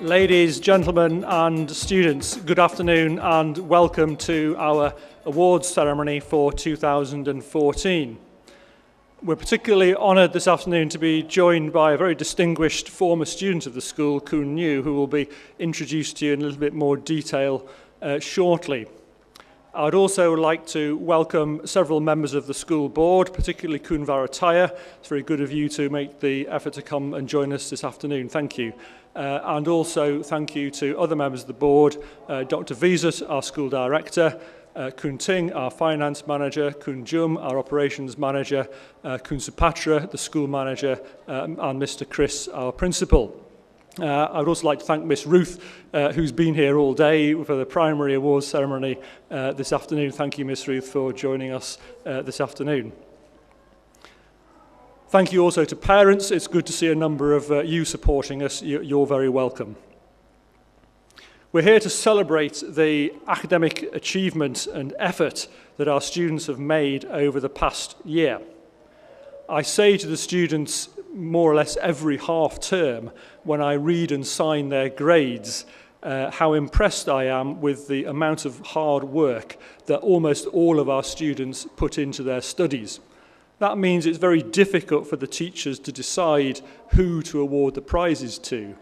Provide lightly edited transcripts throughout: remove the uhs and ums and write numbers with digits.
Ladies, gentlemen and students, good afternoon and welcome to our awards ceremony for 2014. We're particularly honoured this afternoon to be joined by a very distinguished former student of the school, Koen New, who will be introduced to you in a little bit more detail shortly. I'd also like to welcome several members of the school board, particularly Koen Varataya. It's very good of you to make the effort to come and join us this afternoon. Thank you. And also thank you to other members of the board, Dr. Vizut, our school director, Koen Ting, our finance manager, Koen Jum, our operations manager, Koen Supatra, the school manager, and Mr. Chris, our principal. I would also like to thank Miss Ruth, who's been here all day for the primary awards ceremony this afternoon. Thank you, Miss Ruth, for joining us this afternoon. Thank you also to parents. It's good to see a number of you supporting us. You're very welcome. We're here to celebrate the academic achievement and effort that our students have made over the past year. I say to the students more or less every half term when I read and sign their grades how impressed I am with the amount of hard work that almost all of our students put into their studies. That means it's very difficult for the teachers to decide who to award the prizes to.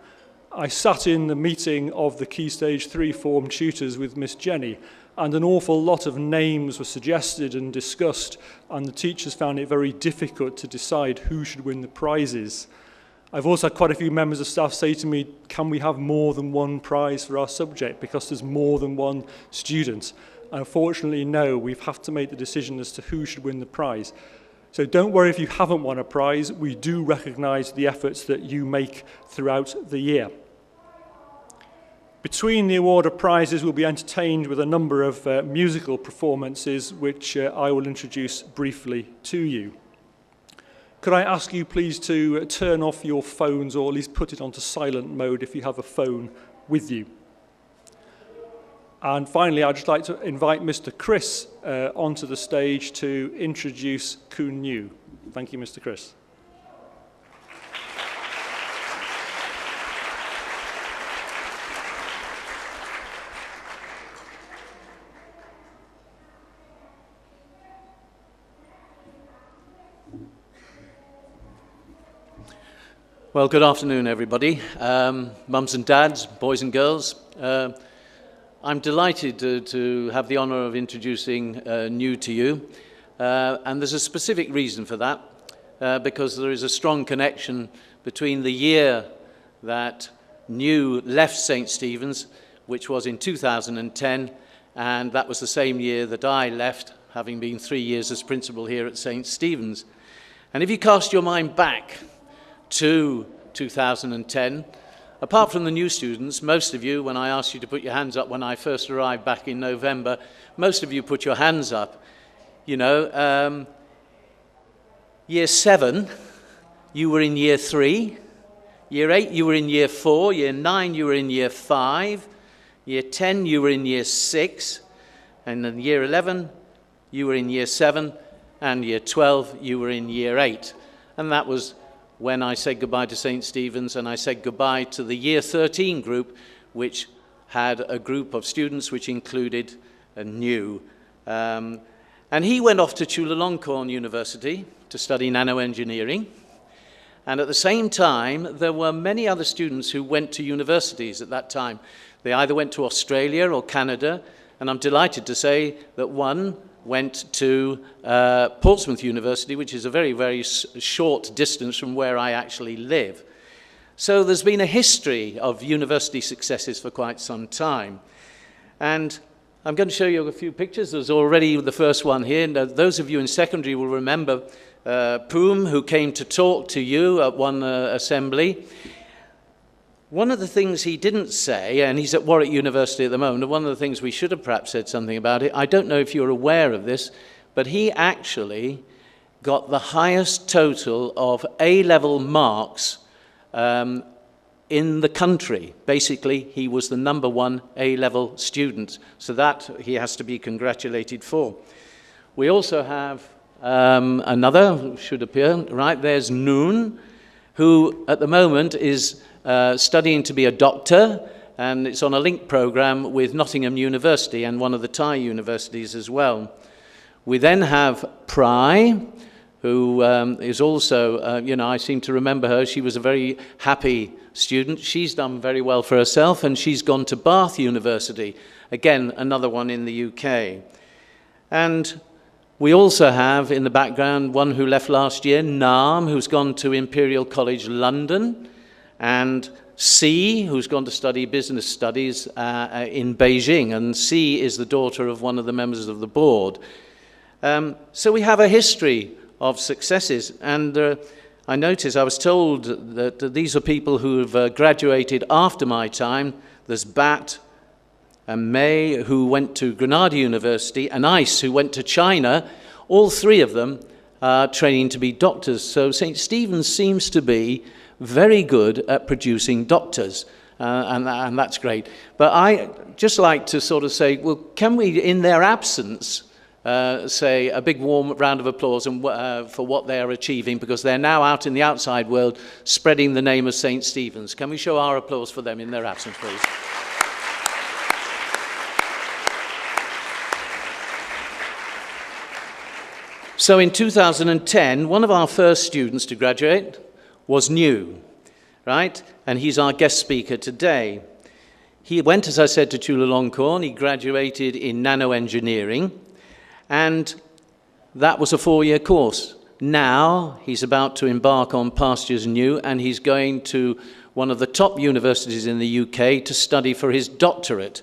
I sat in the meeting of the Key Stage 3 form tutors with Miss Jenny, and an awful lot of names were suggested and discussed, and the teachers found it very difficult to decide who should win the prizes. I've also had quite a few members of staff say to me, can we have more than one prize for our subject because there's more than one student? Unfortunately, no, we have to make the decision as to who should win the prize. So don't worry if you haven't won a prize. We do recognise the efforts that you make throughout the year. Between the award of prizes, we'll be entertained with a number of musical performances, which I will introduce briefly to you. Could I ask you please to turn off your phones, or at least put it onto silent mode if you have a phone with you. And finally, I'd just like to invite Mr. Chris onto the stage to introduce Koen New. Thank you, Mr. Chris. Well, good afternoon, everybody. Mums and dads, boys and girls. I'm delighted to have the honour of introducing New to you. And there's a specific reason for that, because there is a strong connection between the year that New left St. Stephen's, which was in 2010, and that was the same year that I left, having been 3 years as principal here at St. Stephen's. And if you cast your mind back to 2010, apart from the new students, most of you, when I asked you to put your hands up when I first arrived back in November, most of you put your hands up. You know, year 7, you were in year 3. Year 8, you were in year 4. Year 9, you were in year 5. Year 10, you were in year 6. And then year 11, you were in year 7. And year 12, you were in year 8. And that was when I said goodbye to St. Stephen's, and I said goodbye to the year 13 group, which had a group of students which included a New. And he went off to Chulalongkorn University to study nanoengineering. And at the same time, there were many other students who went to universities at that time. They either went to Australia or Canada, and I'm delighted to say that one went to Portsmouth University, which is a very, very short distance from where I actually live. So there's been a history of university successes for quite some time. And I'm going to show you a few pictures. There's already the first one here. Now, those of you in secondary will remember Poom, who came to talk to you at one assembly. One of the things he didn't say, and he's at Warwick University at the moment, and one of the things we should have perhaps said something about it, I don't know if you're aware of this, but he actually got the highest total of A-level marks in the country. Basically, he was the #1 A-level student, so that he has to be congratulated for. We also have another, should appear, right, there's Noon, who at the moment is studying to be a doctor, and it's on a link program with Nottingham University and one of the Thai universities as well. We then have Pry, who is also, you know, I seem to remember her. She was a very happy student. She's done very well for herself, and she's gone to Bath University. Again, another one in the UK. And we also have in the background one who left last year, Nam, who's gone to Imperial College London, and C, who's gone to study business studies in Beijing. And C is the daughter of one of the members of the board. So we have a history of successes, and I noticed, I was told that these are people who have graduated after my time. There's Bat and May, who went to Granada University, and Ice, who went to China. All three of them are training to be doctors. So St. Stephen's seems to be very good at producing doctors, and that's great. But I just like to sort of say, well, can we, in their absence, say a big warm round of applause for what they are achieving, because they're now out in the outside world spreading the name of St. Stephen's. Can we show our applause for them in their absence, please? So in 2010, one of our first students to graduate was new, right? And he's our guest speaker today. He went, as I said, to Chulalongkorn. He graduated in nanoengineering, and that was a 4-year course. Now he's about to embark on Pastures New, and he's going to one of the top universities in the UK to study for his doctorate.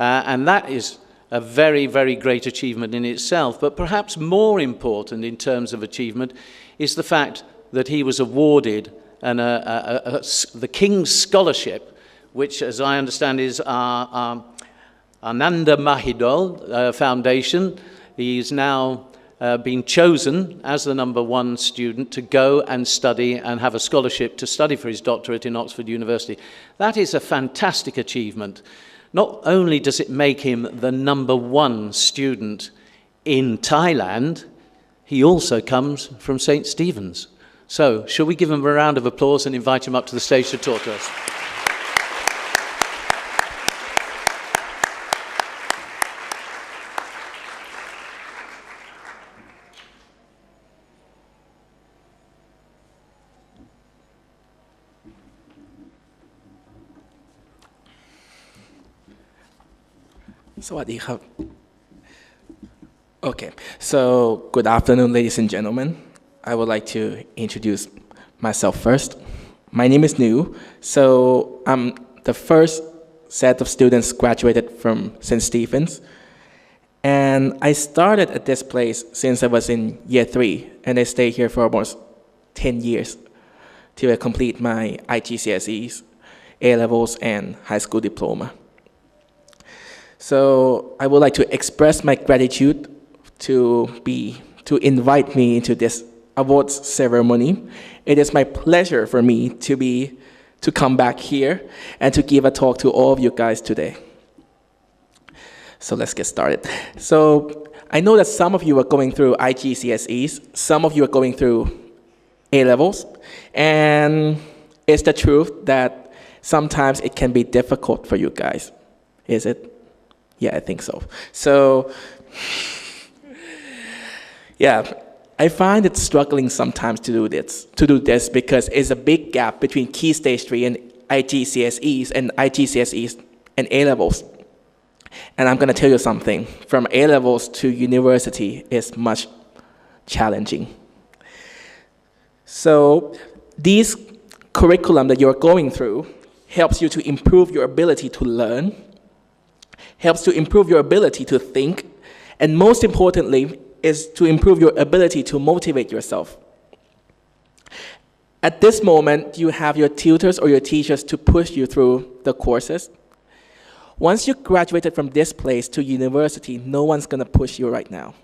And that is a very, very great achievement in itself. But perhaps more important in terms of achievement is the fact that he was awarded the King's Scholarship, which, as I understand, is our Ananda Mahidol Foundation. He's now been chosen as the #1 student to go and study and have a scholarship to study for his doctorate in Oxford University. That is a fantastic achievement. Not only does it make him the #1 student in Thailand, he also comes from St. Stephen's. So, shall we give him a round of applause and invite him up to the stage to talk to us? Sawadee krab. Okay, so good afternoon, ladies and gentlemen. I would like to introduce myself first. My name is Nu. So I'm the first set of students graduated from St. Stephen's. And I started at this place since I was in year 3, and I stayed here for almost 10 years till I complete my IGCSEs, A-levels, and high school diploma. So I would like to express my gratitude to invite me into this awards ceremony. It is my pleasure for me to come back here and to give a talk to all of you guys today. So let's get started. So I know that some of you are going through IGCSEs, some of you are going through A-levels, and it's the truth that sometimes it can be difficult for you guys. Is it? Yeah, I think so. So, yeah, I find it struggling sometimes to do this because it's a big gap between Key Stage 3 and IGCSEs and A-levels. And I'm going to tell you something. From A-levels to university is much challenging. So these curriculum that you're going through helps you to improve your ability to learn, helps to improve your ability to think, and most importantly is to improve your ability to motivate yourself. At this moment, you have your tutors or your teachers to push you through the courses. Once you graduated from this place to university, no one's going to push you right now.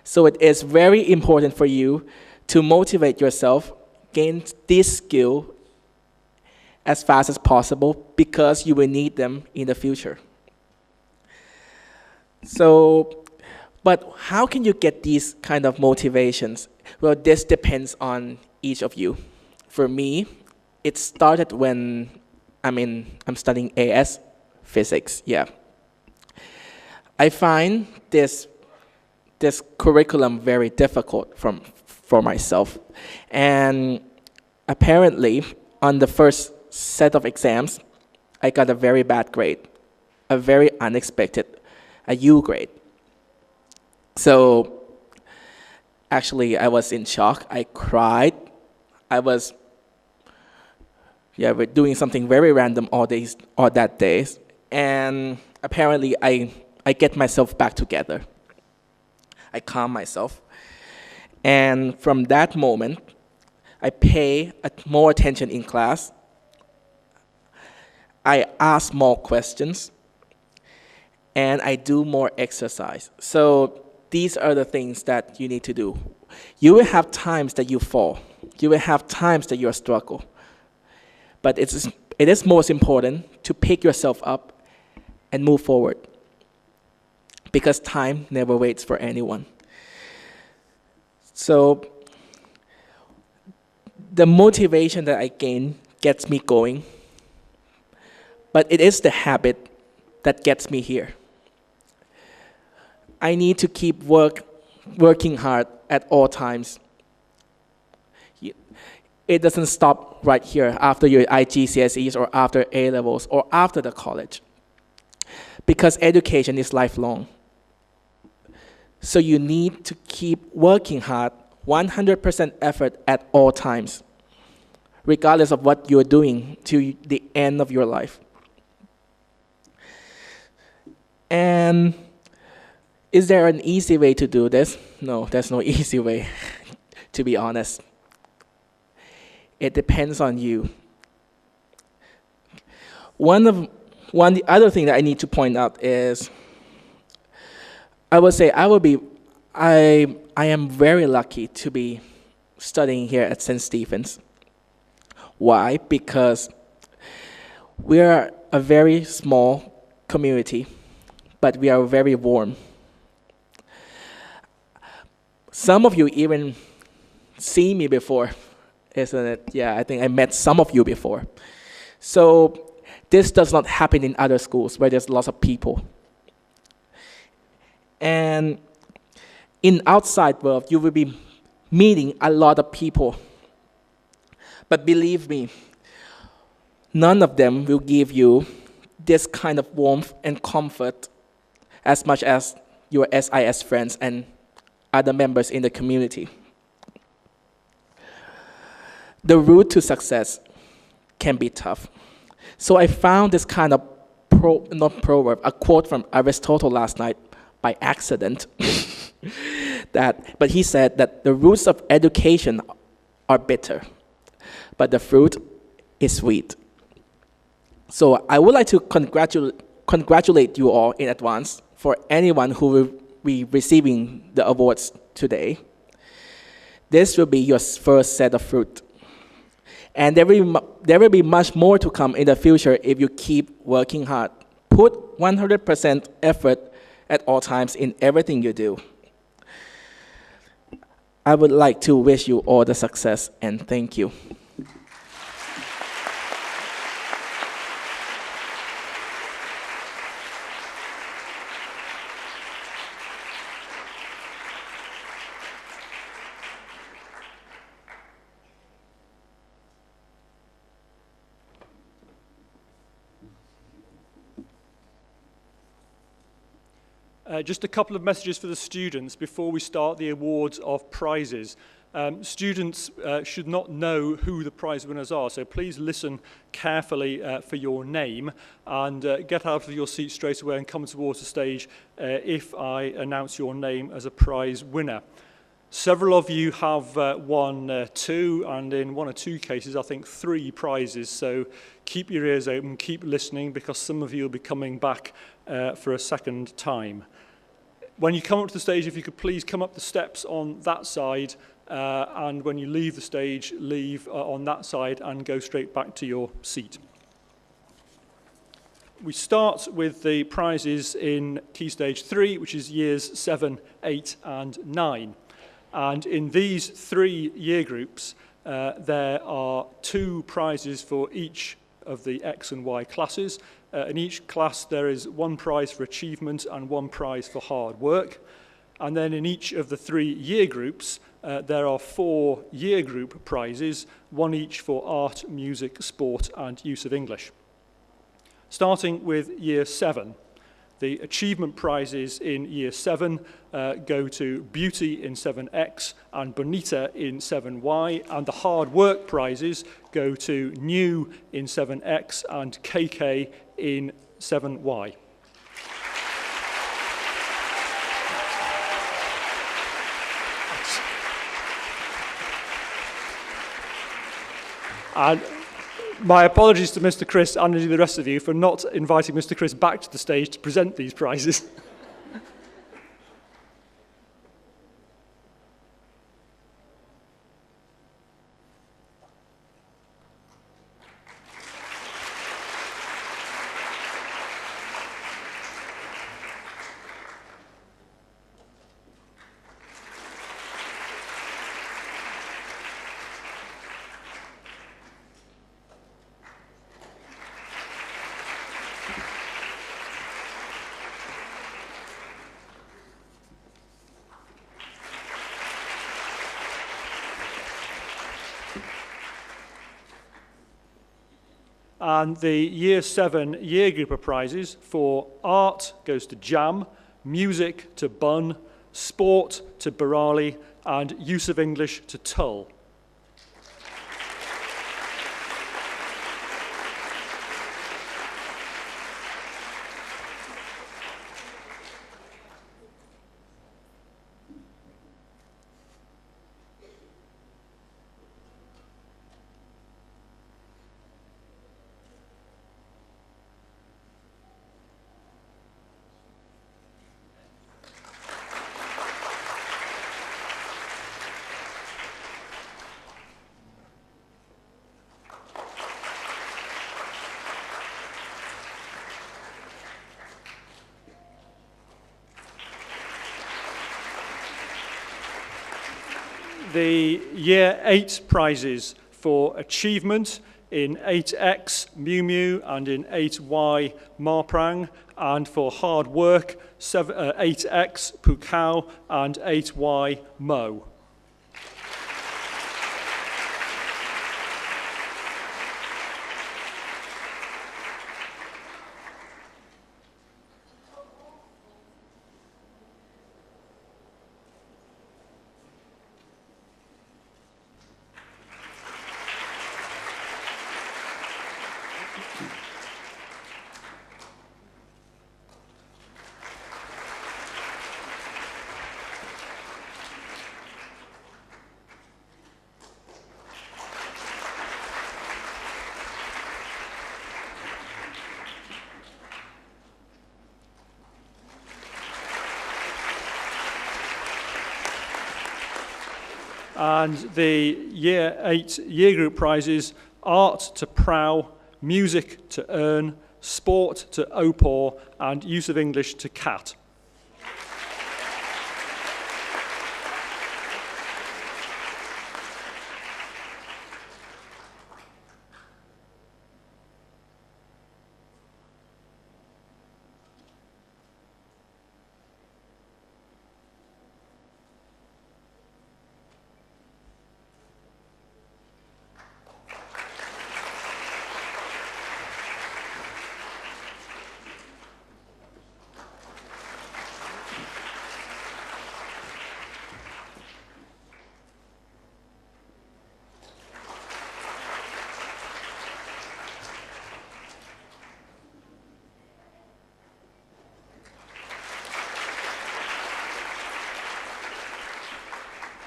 So it is very important for you to motivate yourself, gain this skill as fast as possible because you will need them in the future. So, but how can you get these kind of motivations? Well, this depends on each of you. For me, it started when I'm studying AS physics, yeah. I find this curriculum very difficult for myself. And apparently, on the first set of exams, I got a very bad grade, a very unexpected, a U grade. So actually, I was in shock. I cried. I was we're doing something very random all that days. And apparently, I get myself back together. I calm myself. And from that moment, I pay more attention in class. I ask more questions. And I do more exercise. So these are the things that you need to do. You will have times that you fall. You will have times that you struggle. But it is most important to pick yourself up and move forward. Because time never waits for anyone. So the motivation that I gain gets me going. But it is the habit that gets me here. I need to keep working hard at all times. It doesn't stop right here after your IGCSEs or after A-levels or after the college. Because education is lifelong. So you need to keep working hard, 100% effort at all times, regardless of what you're doing to the end of your life. And is there an easy way to do this? No, there's no easy way, to be honest. It depends on you. The other thing that I need to point out is, I would say I am very lucky to be studying here at St. Stephen's. Why? Because we are a very small community, but we are very warm. Some of you even see me before, isn't it? Yeah, I think I met some of you before. So this does not happen in other schools where there's lots of people. And in outside world, you will be meeting a lot of people. But believe me, none of them will give you this kind of warmth and comfort as much as your SIS friends and other members in the community. The route to success can be tough. So I found this kind of a quote from Aristotle last night by accident. But he said that the roots of education are bitter, but the fruit is sweet. So I would like to congratulate you all in advance for anyone who will be receiving the awards today. This will be your first set of fruit. And there will be much more to come in the future if you keep working hard. Put 100% effort at all times in everything you do. I would like to wish you all the success and thank you. Just a couple of messages for the students before we start the awards of prizes. Students should not know who the prize winners are, so please listen carefully for your name and get out of your seat straight away and come towards the stage if I announce your name as a prize winner. Several of you have won 2, and in 1 or 2 cases, I think 3 prizes. So keep your ears open, keep listening, because some of you will be coming back for a second time. When you come up to the stage, if you could please come up the steps on that side, and when you leave the stage, leave on that side and go straight back to your seat. We start with the prizes in Key Stage 3, which is years 7, 8 and 9. And in these 3 year groups, There are 2 prizes for each of the X and Y classes. In each class there is 1 prize for achievement and 1 prize for hard work. And then in each of the 3 year groups, there are 4 year group prizes, 1 each for art, music, sport and use of English. Starting with Year 7. The achievement prizes in Year 7 go to Beauty in 7X and Bonita in 7Y, and the hard work prizes go to New in 7X and KK in 7Y. And my apologies to Mr. Chris and the rest of you for not inviting Mr. Chris back to the stage to present these prizes. And the Year 7 year group of prizes for art goes to Jam, music to Bun, sport to Barali, and use of English to Tull. The Year 8 prizes for achievement in 8X Miu Miu and in 8Y Marprang, and for hard work 8X Pukao and 8Y Mo. And the Year 8 year group prizes: art to Prow, music to Earn, sport to Opor, and use of English to Cat.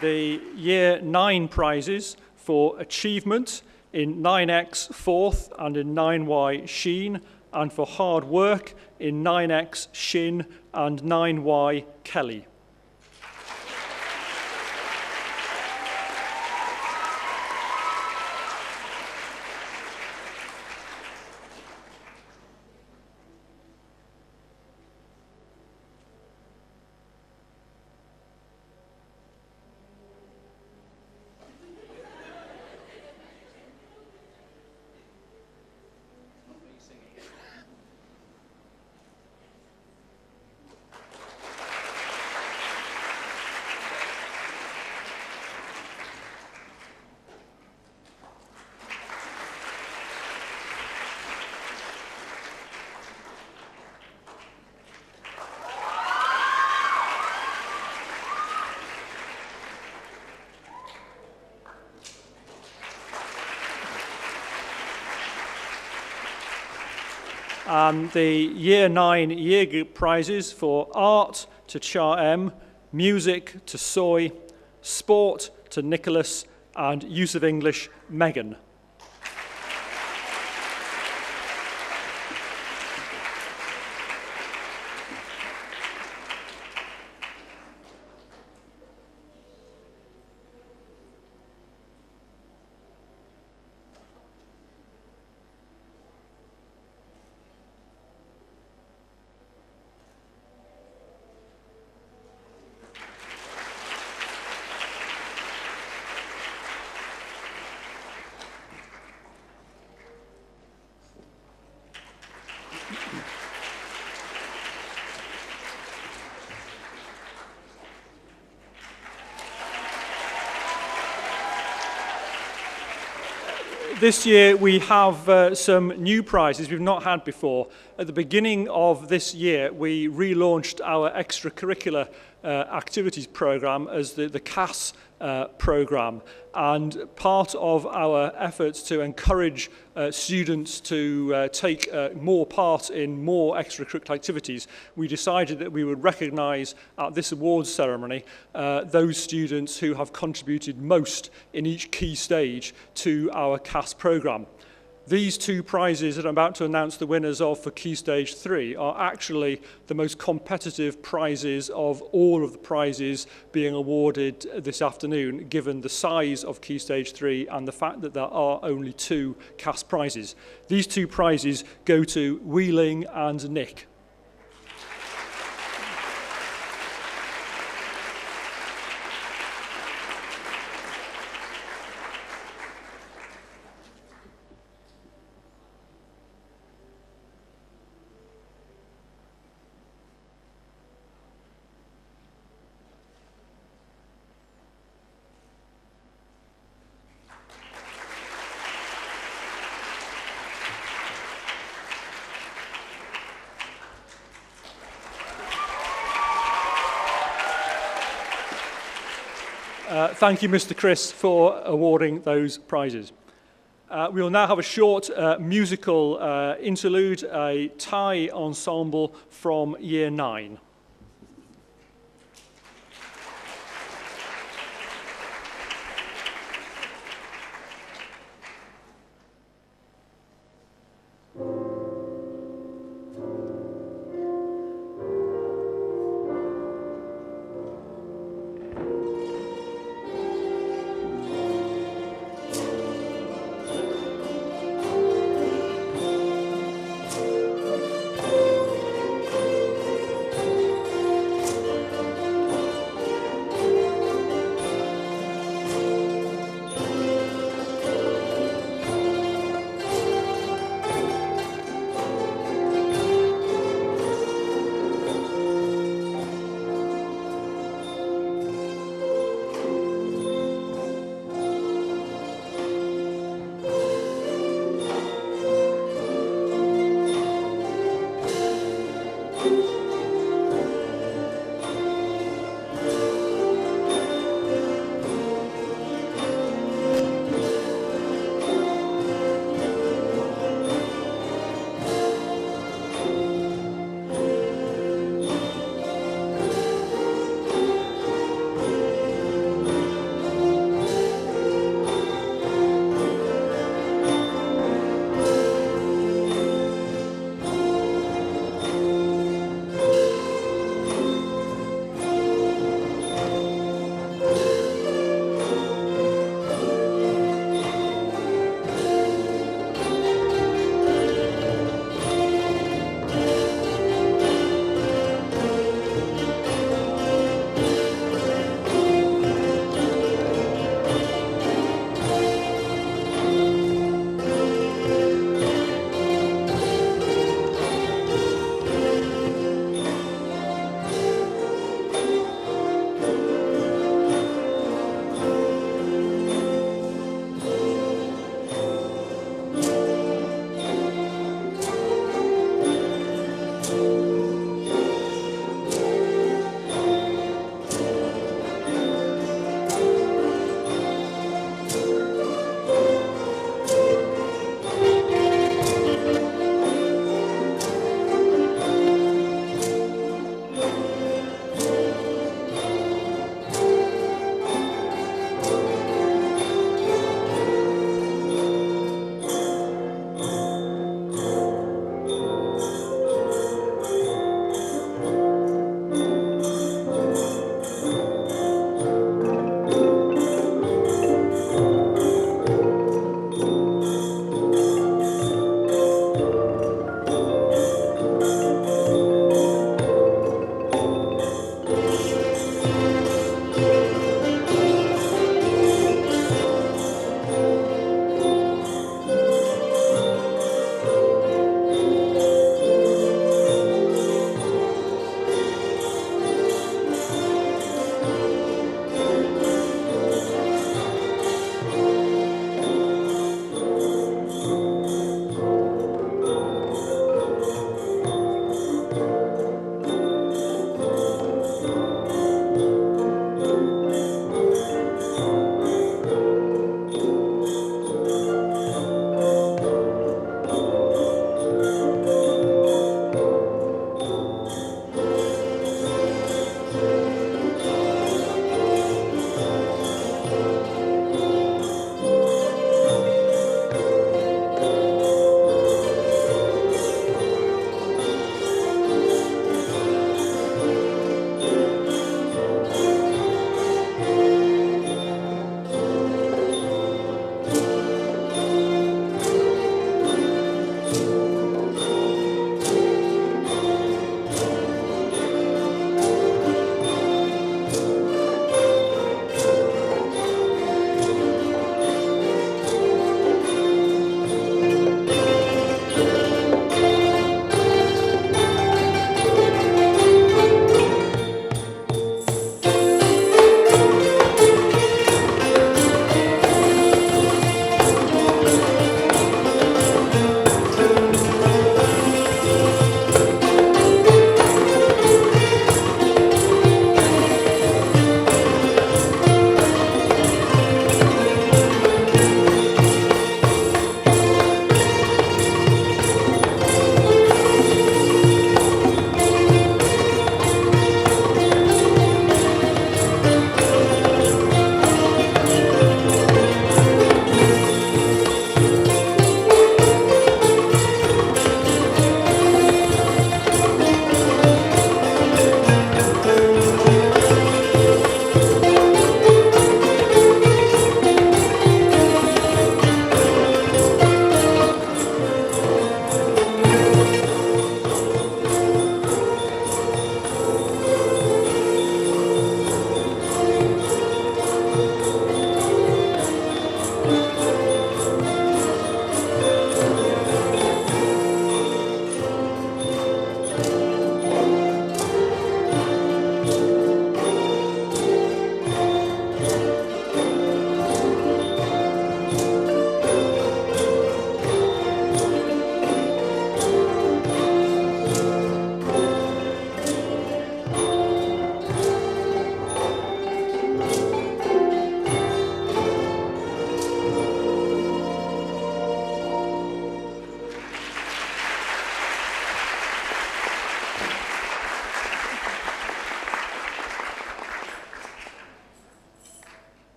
The Year 9 prizes for achievement in 9X Forth and in 9Y Sheen, and for hard work in 9X Shin and 9Y Kelly. and the Year 9 year group prizes for art to Cha M, music to Soy, sport to Nicholas, and use of English, Megan. This year we have some new prizes we've not had before. At the beginning of this year we relaunched our extracurricular activities programme as the CAS programme, and part of our efforts to encourage students to take more part in more extracurricular activities, we decided that we would recognise at this awards ceremony those students who have contributed most in each key stage to our CAS programme. These two prizes that I'm about to announce the winners of for Key Stage 3 are actually the most competitive prizes of all of the prizes being awarded this afternoon, given the size of Key Stage 3 and the fact that there are only 2 CAS prizes. These 2 prizes go to Wheeling and Nick. Thank you, Mr. Chris, for awarding those prizes. We will now have a short musical interlude, a Thai ensemble from Year 9.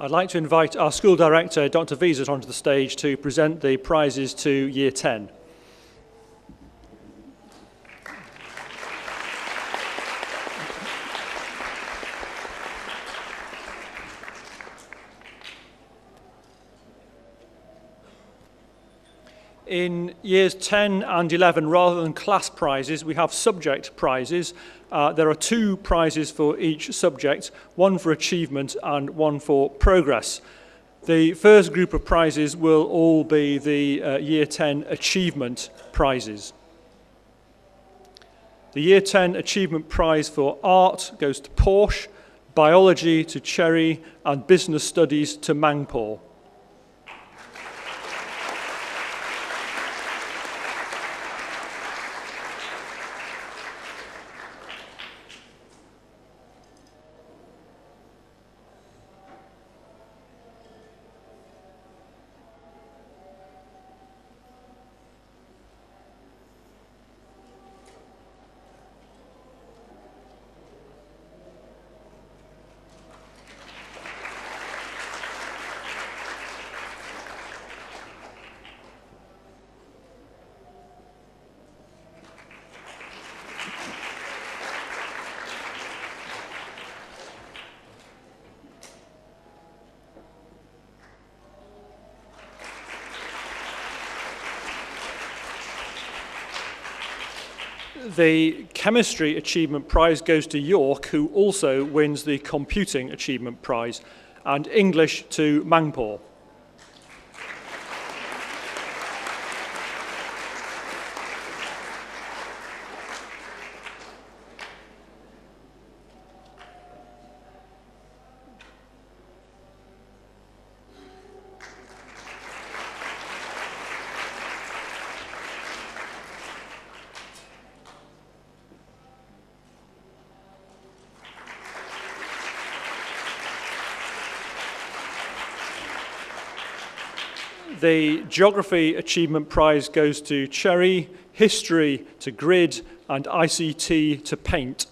I'd like to invite our school director, Dr. Wiesert, onto the stage to present the prizes to Year 10. In years 10 and 11, rather than class prizes, we have subject prizes. There are 2 prizes for each subject, one for achievement and one for progress. The first group of prizes will all be the Year 10 achievement prizes. The Year 10 achievement prize for art goes to Porsche, biology to Cherry, and business studies to Mangpore. The Chemistry Achievement Prize goes to York, who also wins the Computing Achievement Prize, and English to Mangpore. The Geography Achievement Prize goes to Cherry, History to Grid, and ICT to Paint.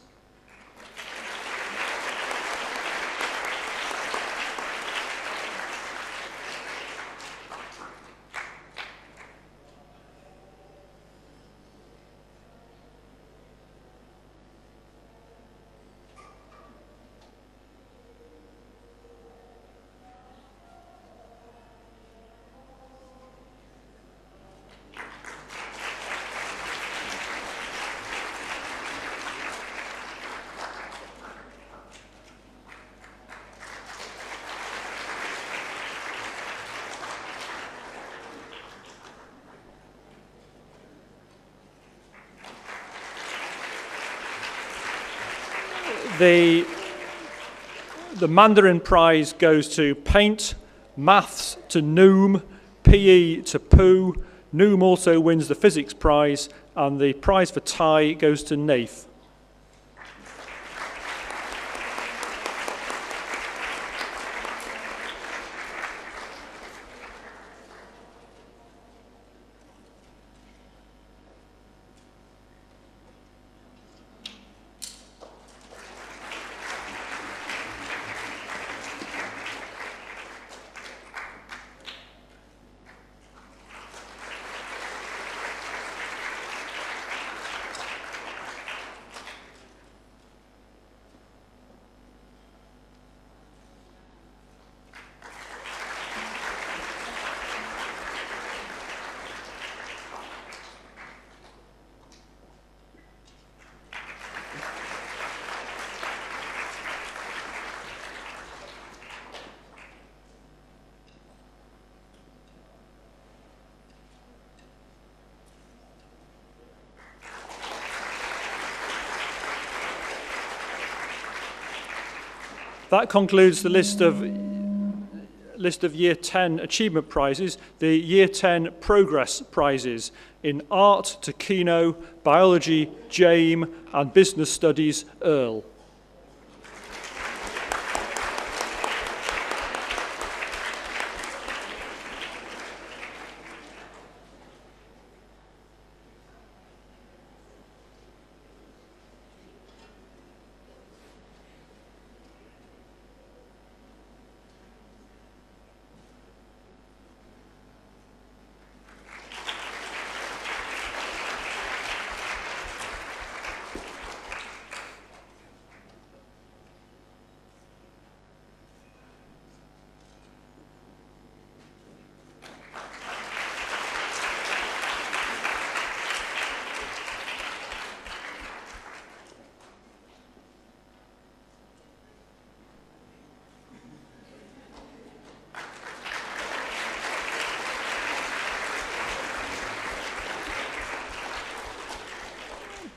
The Mandarin Prize goes to Paint, Maths to Noom, PE to Pooh. Noom also wins the Physics Prize, and the prize for Thai goes to Nath. That concludes the list of Year 10 achievement prizes. The Year 10 progress prizes in art to Keno, biology, James, and business studies, Earl.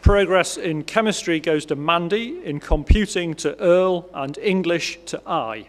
Progress in chemistry goes to Mandy, in computing to Earl, and English to I.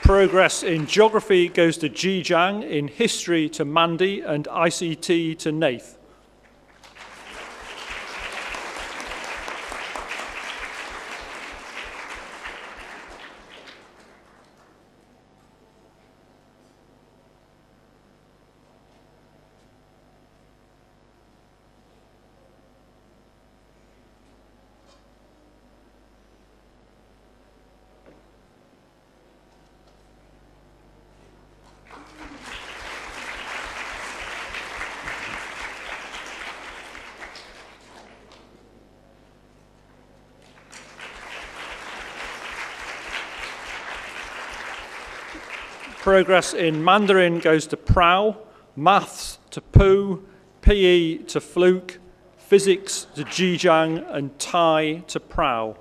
Progress in geography goes to Jijang, in history to Mandy, and ICT to Nath. Progress in Mandarin goes to Prao, maths to Pooh, PE to Fluke, physics to Jijang, and Thai to Prao.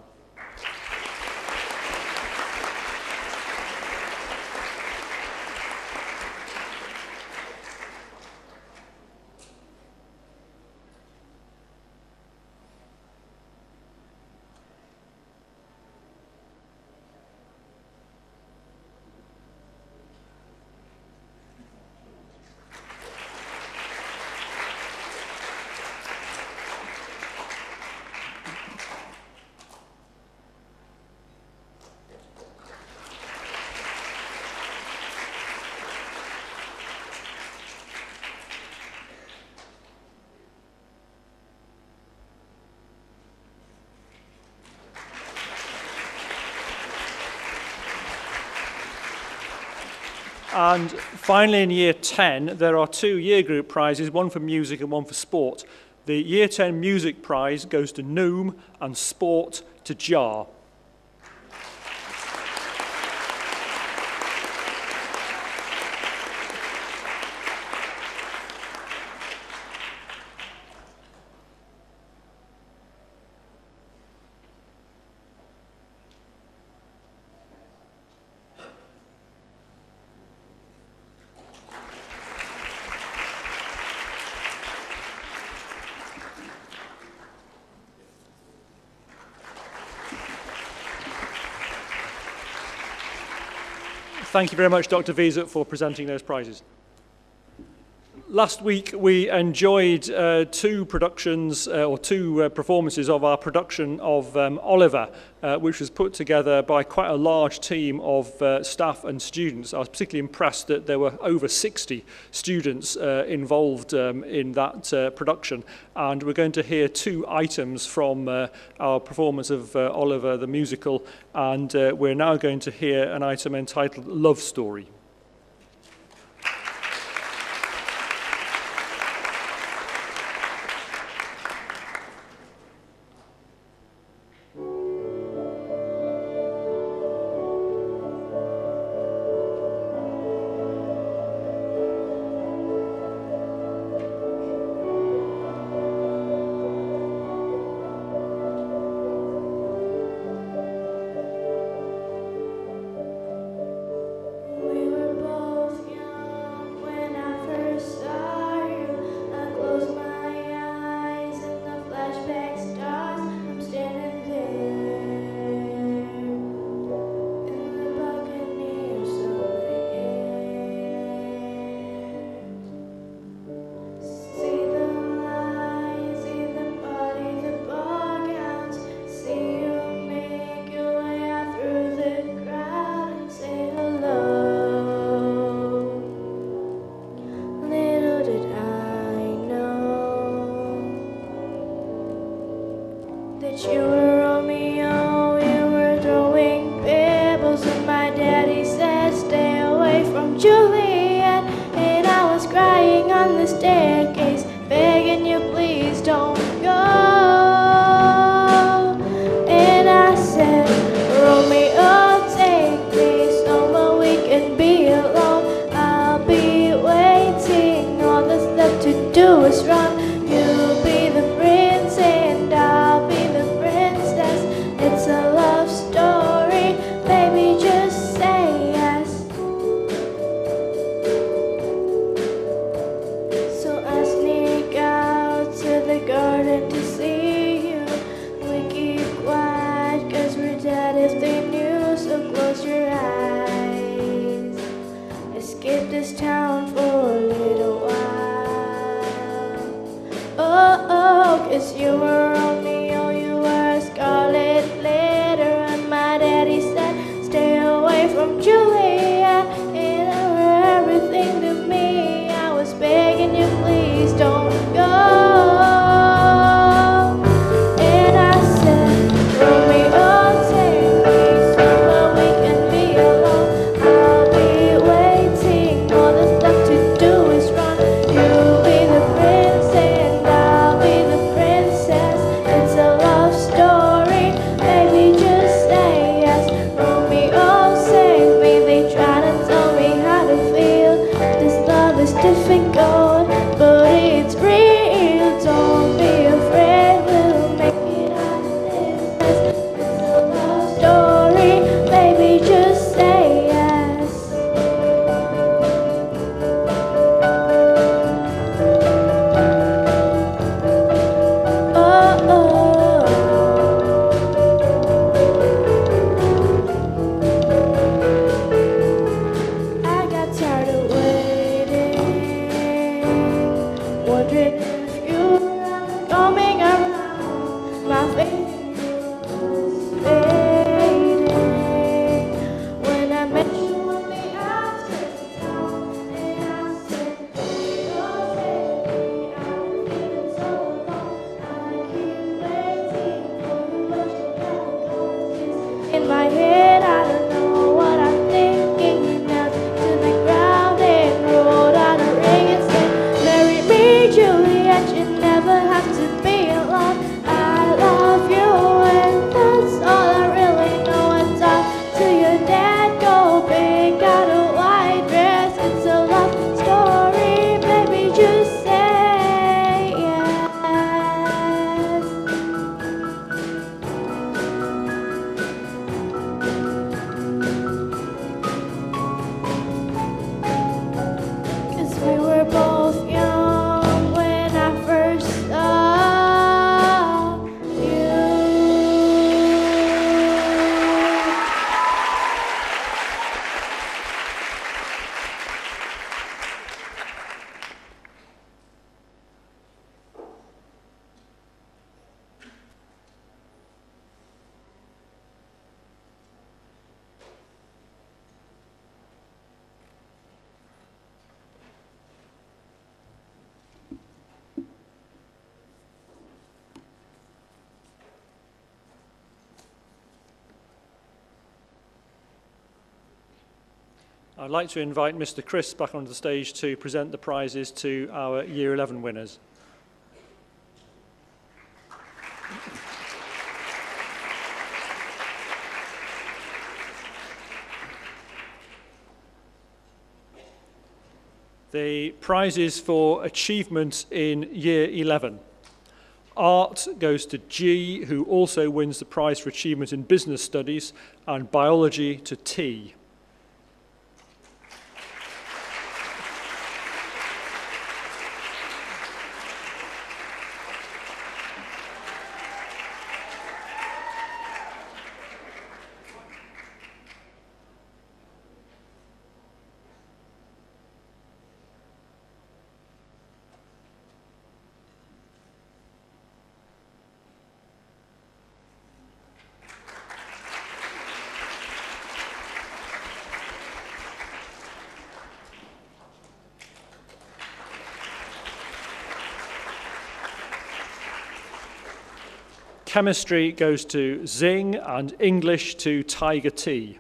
And finally, in Year 10, there are 2 year group prizes, one for music and one for sport. The Year 10 music prize goes to Noom and sport to Jar. Thank you very much, Dr. Wiese, for presenting those prizes. Last week, we enjoyed 2 productions, or 2 performances of our production of Oliver, which was put together by quite a large team of staff and students. I was particularly impressed that there were over 60 students involved in that production. And we're going to hear 2 items from our performance of Oliver the musical, and we're now going to hear an item entitled Love Story. You were Romeo, you were throwing pebbles in my daddy. do is wrong. You'll be the prince and I'll be the princess. It's a love story, baby, just say yes. So I sneak out to the garden to see you. We keep quiet 'cause we're dead if they knew. So close your eyes, escape this town for a little while. Oh, 'cause you were Romeo, you were a scarlet letter, and my daddy said, stay away from Juliet. And you were everything to me. I was begging you, please don't go. And I said, Romeo, take me somewhere we can be alone. I'll be waiting, all the stuff to do is wrong. You'll be the prince and I'll be the princess. It's a love story, baby, just say yes. Romeo, save me, they try to tell me how to feel. This love is difficult, but it's real. Don't be afraid, we'll make it out of this mess. It's a love story, baby, just say yes. Oh, I got tired of waiting, wondering if you were coming around. My faith was fading when I met you on the outskirts of town, and I said, "You'll take me." I'm feeling so alone. I keep waiting for you, but you never come. In my head, I don't know what I'm thinking. You knelt to the ground and rolled out a ring and said, marry me, Juliet. You never have to be alone. I love you, and that's all I really know. And talk to your dad, go big, got a white dress. It's a love story, baby, just say yes. Cause we were both young when I first saw you. I'd like to invite Mr. Chris back onto the stage to present the prizes to our Year 11 winners. The prizes for achievement in Year 11. Art goes to G, who also wins the prize for achievement in business studies, and biology to T. Chemistry goes to Zing, and English to Tiger T.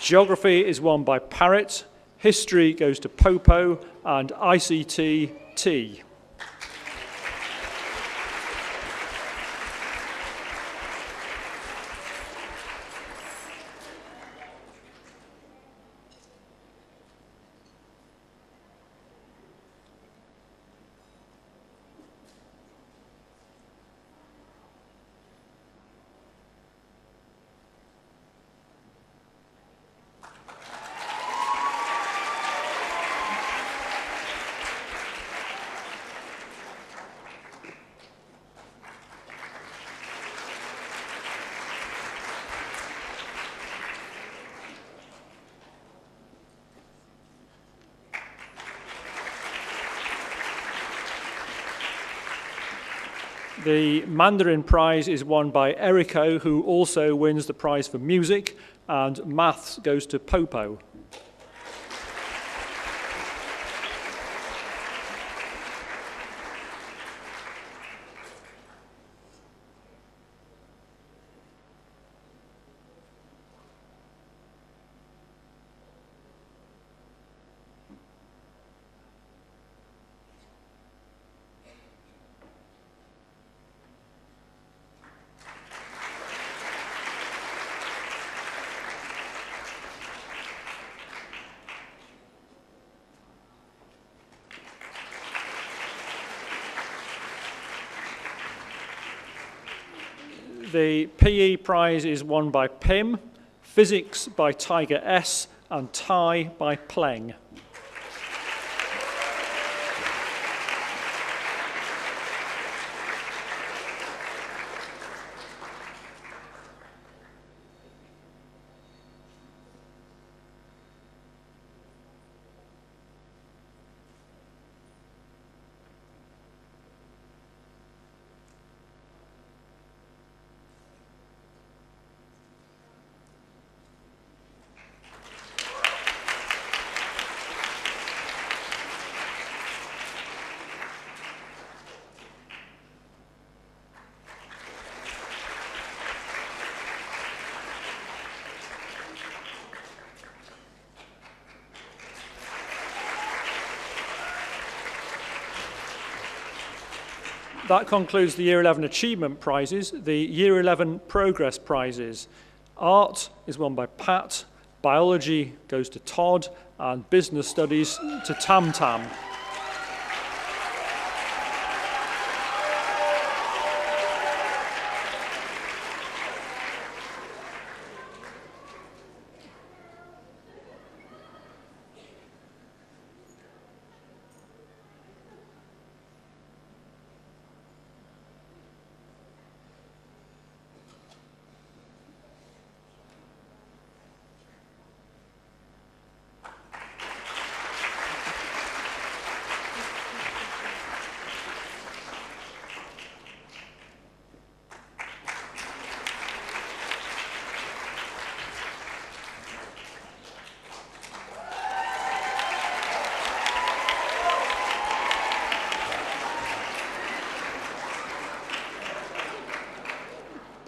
Geography is won by Parrot, History goes to Popo, and ICT, T. The Mandarin prize is won by Eriko, who also wins the prize for music, and maths goes to Popo. The PE prize is won by Pim, Physics by Tiger S, and Thai by Pleng. That concludes the Year 11 Achievement Prizes. The Year 11 Progress Prizes. Art is won by Pat, Biology goes to Todd, and Business Studies to Tam Tam.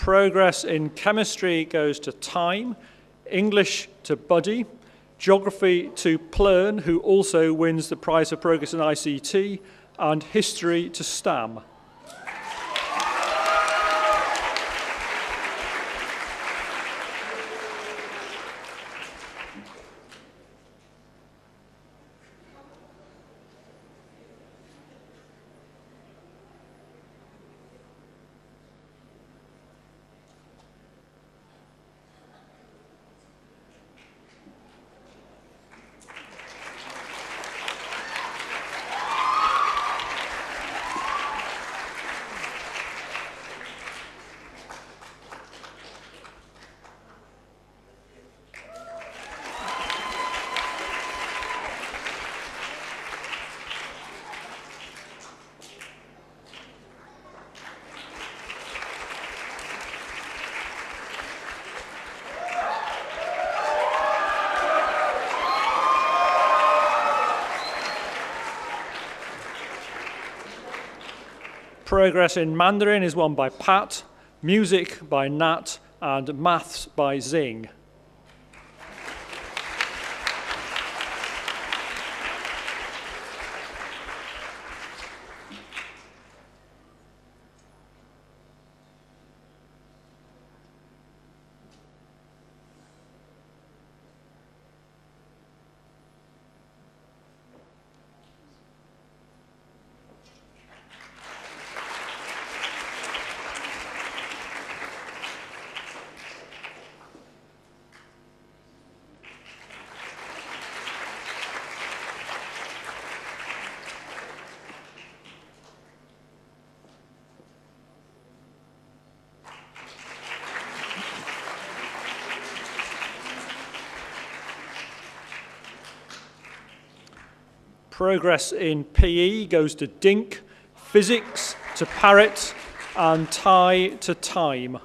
Progress in chemistry goes to Time, English to Buddy, Geography to Plern, who also wins the prize for progress in ICT, and History to Stam. Progress in Mandarin is won by Pat, Music by Nat, and Maths by Zing. Progress in PE goes to Dink, Physics to Parrot, and Tie to Time.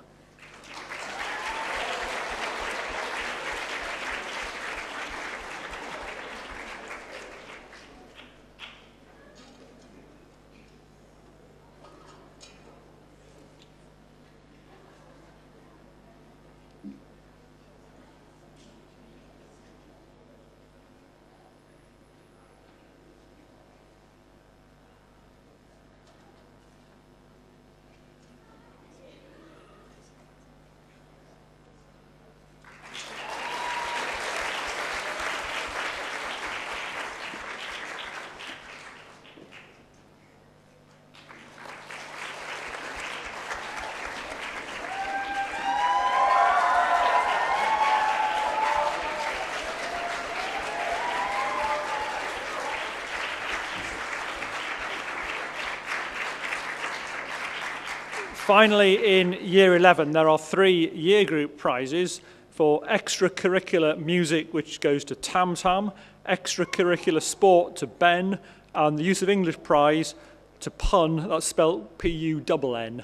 Finally, in Year 11, there are 3 year group prizes for extracurricular music, which goes to Tam Tam, extracurricular sport to Ben, and the Use of English prize to Pun, that's spelled P-U-N-N.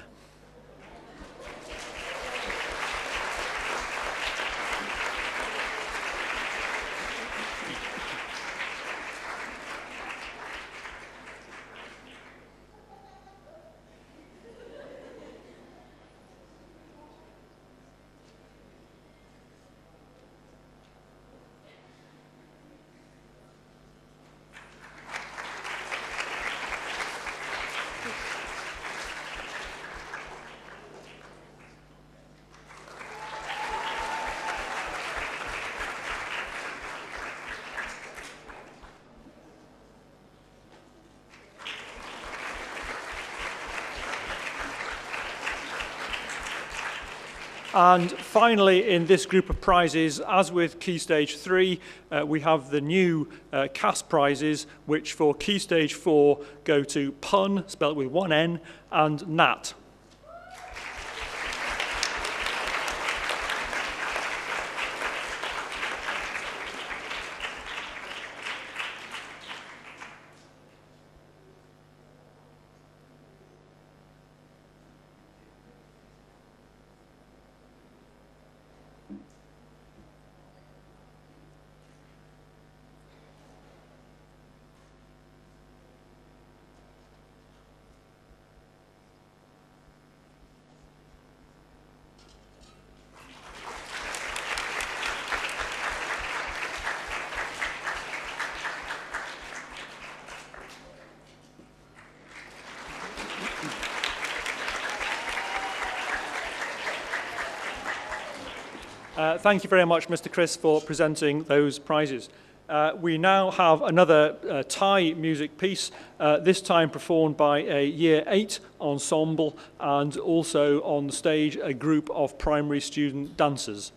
And finally, in this group of prizes, as with Key Stage 3, we have the new CAS prizes, which for Key Stage 4 go to Pun, spelled with 1 N, and Nat. Thank you very much, Mr. Chris, for presenting those prizes. We now have another Thai music piece, this time performed by a Year 8 ensemble and also on the stage a group of primary student dancers.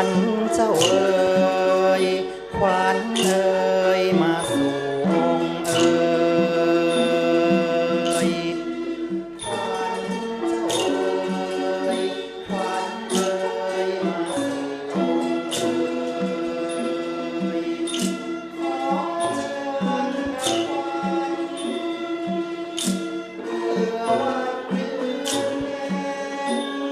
ญเจ้าเอ๋ยขวัญเอ๋ยมาสู่องค์เอ๋ยขวัญเจ้าเอ๋ยขวัญเอ๋ยมาสู่องค์เอ๋ยขอเชิญพระขวัญเพื่อวันเดือนแห่ง เ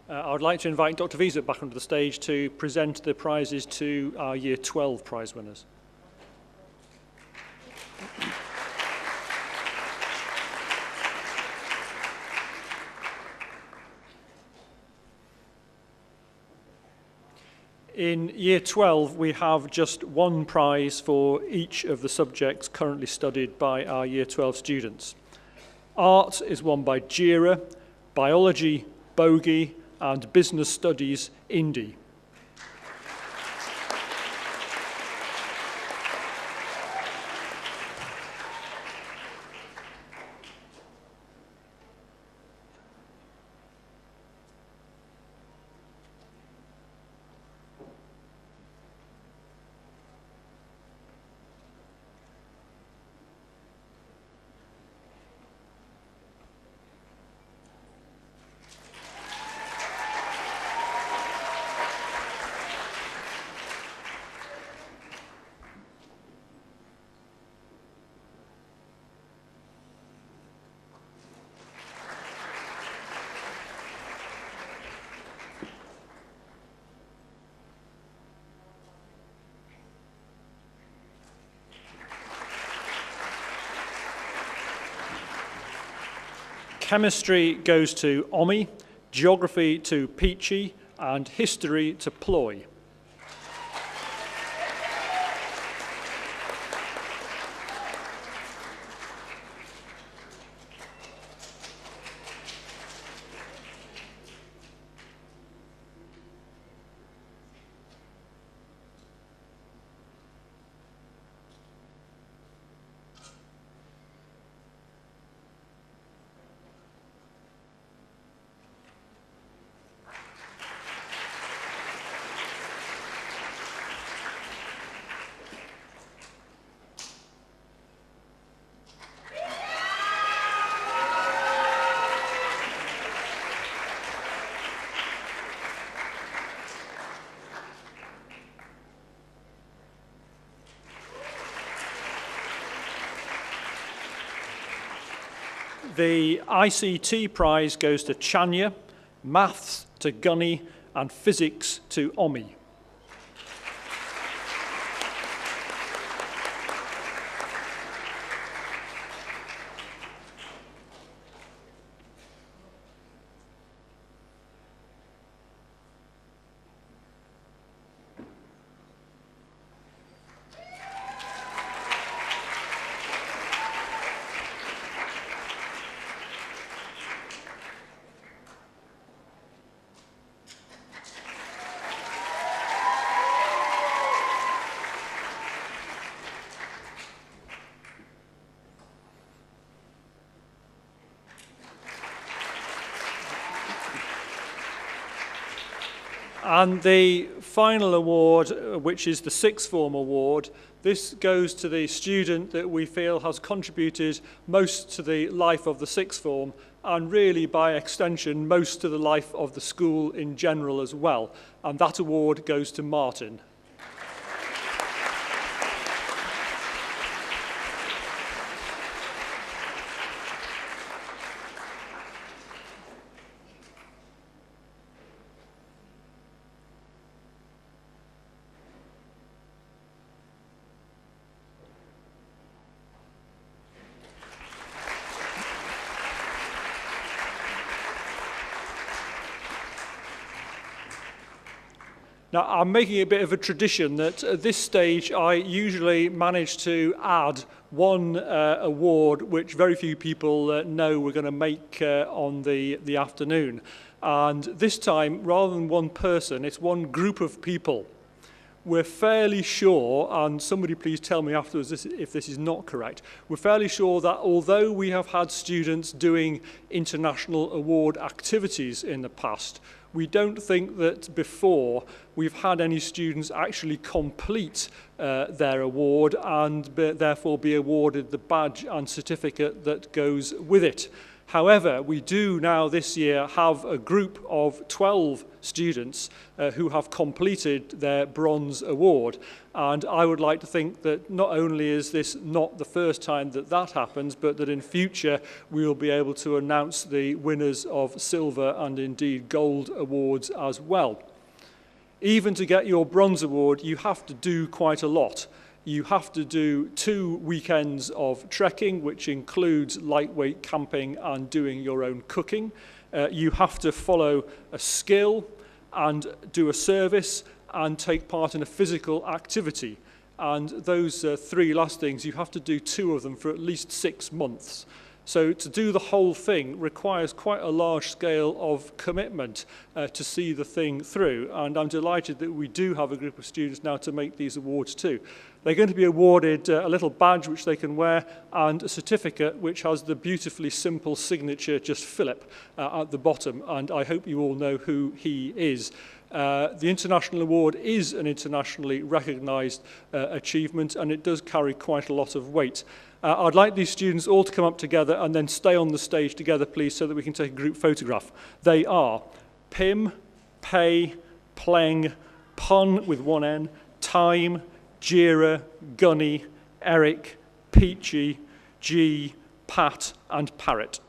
I would like to invite Dr. Wiese back onto the stage to present the prizes to our Year 12 prize winners. In Year 12, we have just one prize for each of the subjects currently studied by our Year 12 students. Art is won by Jira, Biology, Bogey, and Business Studies, Indy. Chemistry goes to Omi, Geography to Peachy, and History to Ploy. The ICT prize goes to Chanya, Maths to Gunny, and Physics to Omi. And the final award, which is the Sixth Form Award, this goes to the student that we feel has contributed most to the life of the Sixth Form, and really by extension most to the life of the school in general as well. And that award goes to Martin. Now, I'm making a bit of a tradition that at this stage I usually manage to add one award which very few people know we're going to make on the afternoon. And this time, rather than one person, it's one group of people. We're fairly sure, and somebody please tell me afterwards if this is not correct, we're fairly sure that although we have had students doing international award activities in the past, we don't think that before we've had any students actually complete their award and therefore be awarded the badge and certificate that goes with it. However, we do now this year have a group of 12 students who have completed their Bronze Award. And I would like to think that not only is this not the first time that that happens, but that in future we will be able to announce the winners of Silver and indeed Gold Awards as well. Even to get your Bronze Award, you have to do quite a lot. You have to do 2 weekends of trekking, which includes lightweight camping and doing your own cooking. You have to follow a skill and do a service and take part in a physical activity. And those 3 last things, you have to do 2 of them for at least 6 months. So to do the whole thing requires quite a large scale of commitment to see the thing through. And I'm delighted that we do have a group of students now to make these awards too. They're going to be awarded a little badge which they can wear and a certificate which has the beautifully simple signature, just Philip, at the bottom. And I hope you all know who he is. The International Award is an internationally recognised achievement, and it does carry quite a lot of weight. I'd like these students all to come up together and then stay on the stage together, please, so that we can take a group photograph. They are Pim, Pei, Pleng, Pun with 1 N, Time, Jira, Gunny, Eric, Peachy, G, Pat, and Parrot.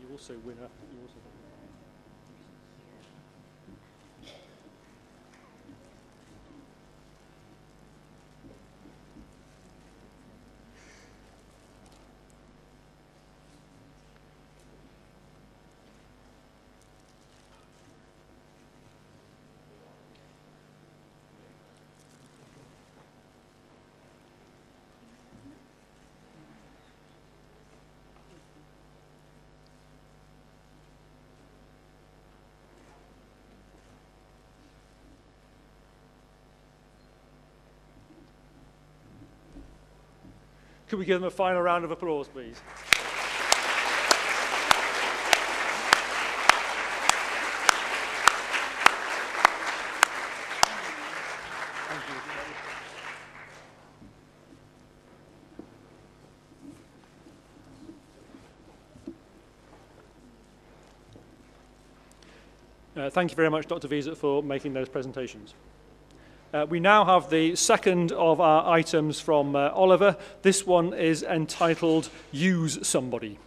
You also win after you also. Could we give them a final round of applause, please? Thank you. Thank you very much, Dr. Wiese, for making those presentations. We now have the second of our items from Oliver. This one is entitled Use Somebody.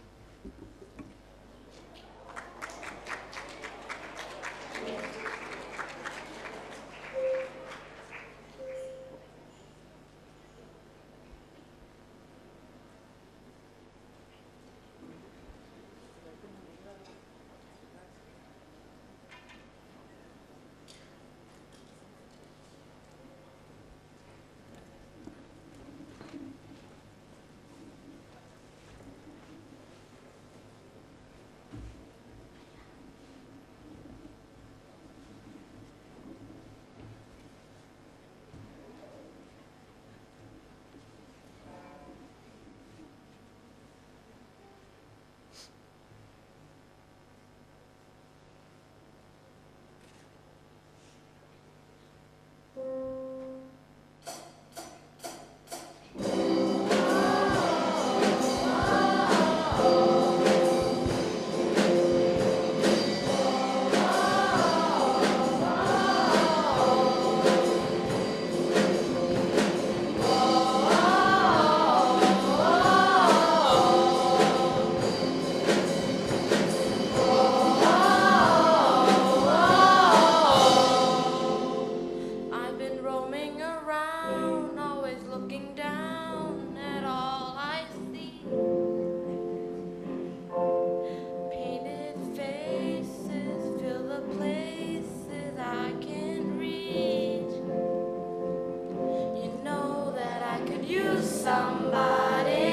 somebody.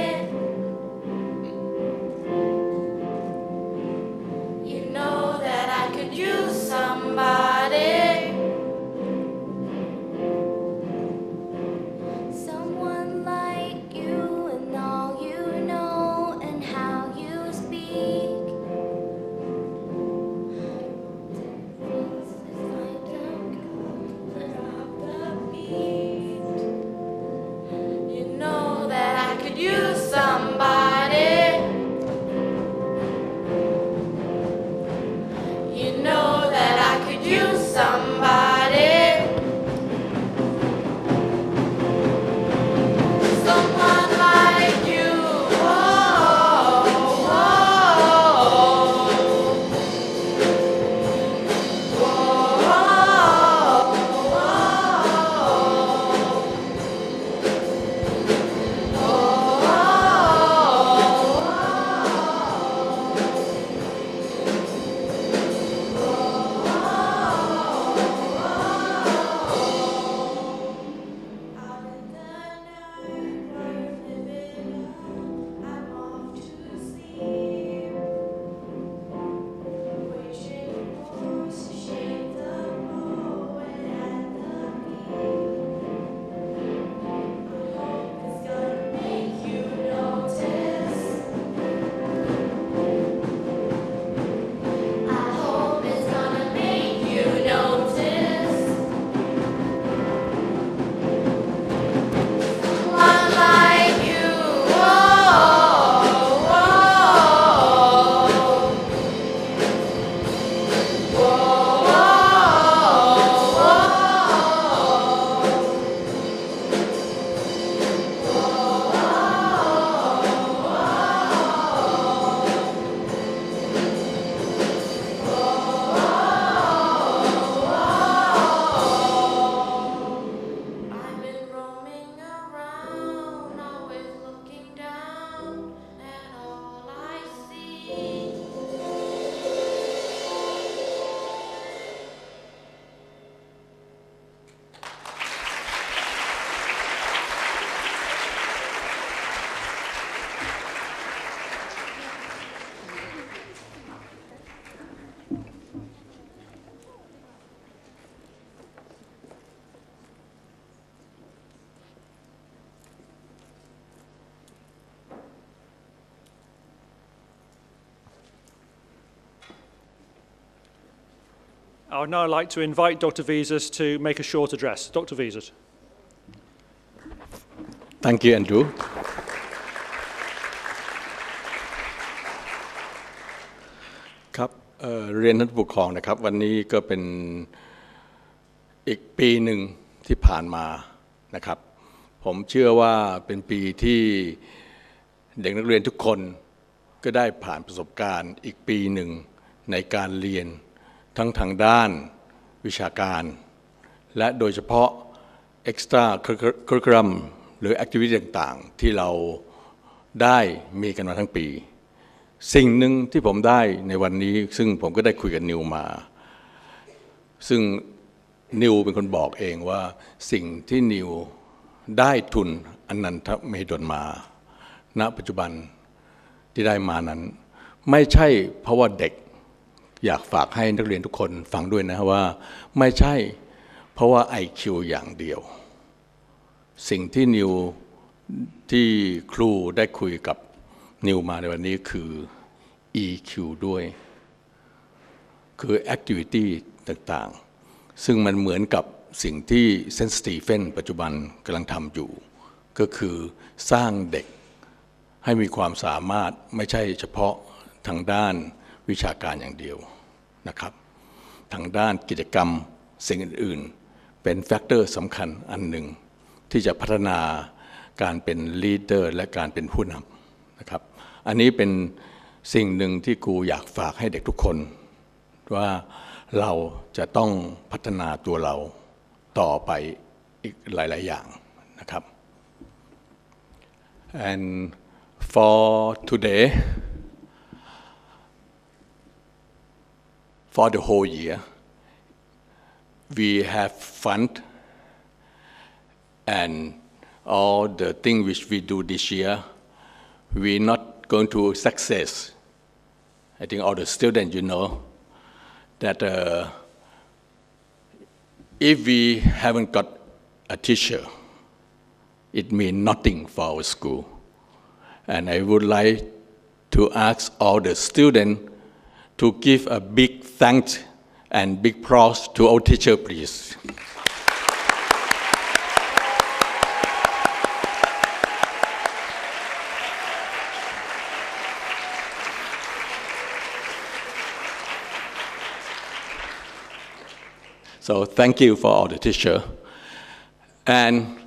You know that I could use somebody. Someone like you and all you know and how you speak. You know that I could use somebody. You know that I could use somebody. Someone like you. Oh, I've been roaming around, always looking down at all I see. I would now like to invite Dr. Visas to make a short address. Dr. Visas. Thank you, Andrew. ครับเรียนท่านผู้ปกครองนะครับวันนี้ก็เป็นอีกปีหนึ่งที่ผ่านมานะครับผมเชื่อว่าเป็นปีที่เด็กนักเรียนทุกคนก็ได้ผ่านประสบการณ์อีกปีหนึ่งในการเรียนทั้งทางด้านวิชาการและโดยเฉพาะ extra curriculum หรือ activity ต่างๆที่เราได้มีกันมาทั้งปีสิ่งหนึ่งที่ผมได้ในวันนี้ซึ่งผมก็ได้คุยกับนิวมาซึ่งนิวเป็นคนบอกเองว่าสิ่งที่นิวได้ทุนอนันทมหิดลมาณปัจจุบันที่ได้มานั้นไม่ใช่เพราะว่าเด็กอยากฝากให้นักเรียนทุกคนฟังด้วยนะว่าไม่ใช่เพราะว่า IQ อย่างเดียวสิ่งที่นิวที่ครูได้คุยกับนิวมาในวันนี้คือ EQ ด้วยคือ activity ต่างๆซึ่งมันเหมือนกับสิ่งที่เซนต์สตีเฟนปัจจุบันกำลังทำอยู่ก็คือสร้างเด็กให้มีความสามารถไม่ใช่เฉพาะทางด้านวิชาการอย่างเดียวนะครับทางด้านกิจกรรมสิ่งอื่นๆเป็นแฟกเตอร์สำคัญอันหนึ่งที่จะพัฒนาการเป็นลีดเดอร์และการเป็นผู้นำนะครับอันนี้เป็นสิ่งหนึ่งที่ครูอยากฝากให้เด็กทุกคนว่าเราจะต้องพัฒนาตัวเราต่อไปอีกหลายๆอย่างนะครับ and for today for the whole year we have fun and all the things which we do this year, we're not going to success. I think all the students, you know, that if we haven't got a teacher, it means nothing for our school. And I would like to ask all the students to give a big thanks and big applause to our teacher, please. So thank you for all the teachers. And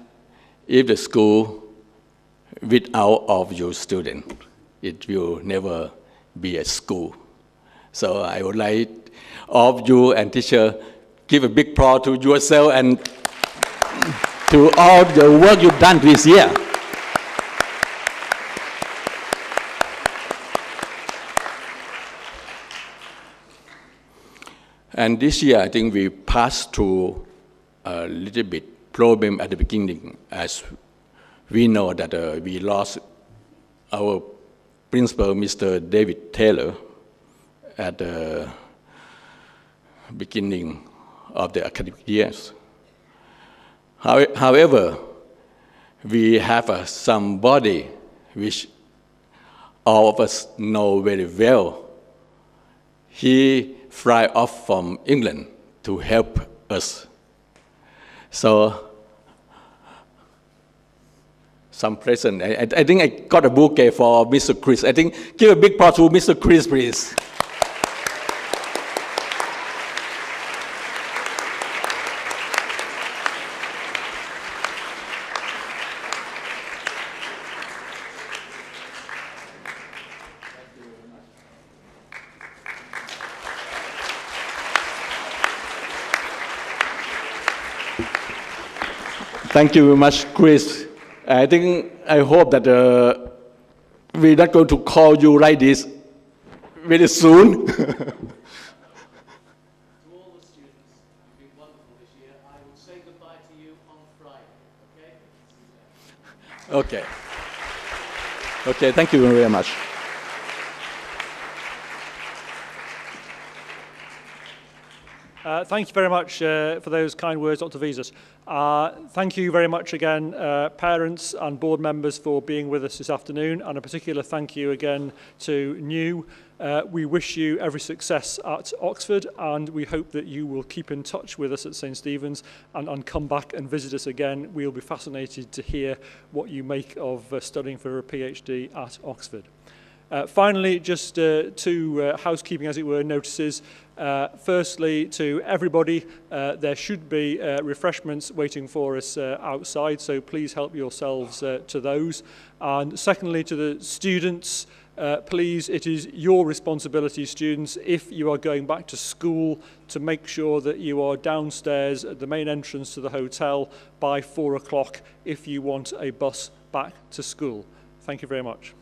if the school without of your students, it will never be a school. So I would like all of you and teacher give a big applause to yourself and to all the work you've done this year. And this year, I think we passed through a little bit problem at the beginning, as we know that we lost our principal, Mr. David Taylor, at the beginning of the academic years. However, we have somebody which all of us know very well. He fly off from England to help us. So, some present. I think I got a bouquet for Mr. Chris. I think give a big applause to Mr. Chris, please. Thank you very much, Chris. I hope that we're not going to call you like this very soon. To all the students, you've been wonderful this year. I will say goodbye to you on Friday, okay? Okay. Okay, thank you very much. Thank you very much for those kind words, Dr. Visas. Thank you very much again, parents and board members, for being with us this afternoon, and a particular thank you again to New. We wish you every success at Oxford, and we hope that you will keep in touch with us at St. Stephen's and come back and visit us again. We'll be fascinated to hear what you make of studying for a PhD at Oxford. Finally, just two housekeeping, as it were, notices. Firstly, to everybody, there should be refreshments waiting for us outside, so please help yourselves to those. And secondly, to the students, please, it is your responsibility, students, if you are going back to school, to make sure that you are downstairs at the main entrance to the hotel by 4 o'clock if you want a bus back to school. Thank you very much.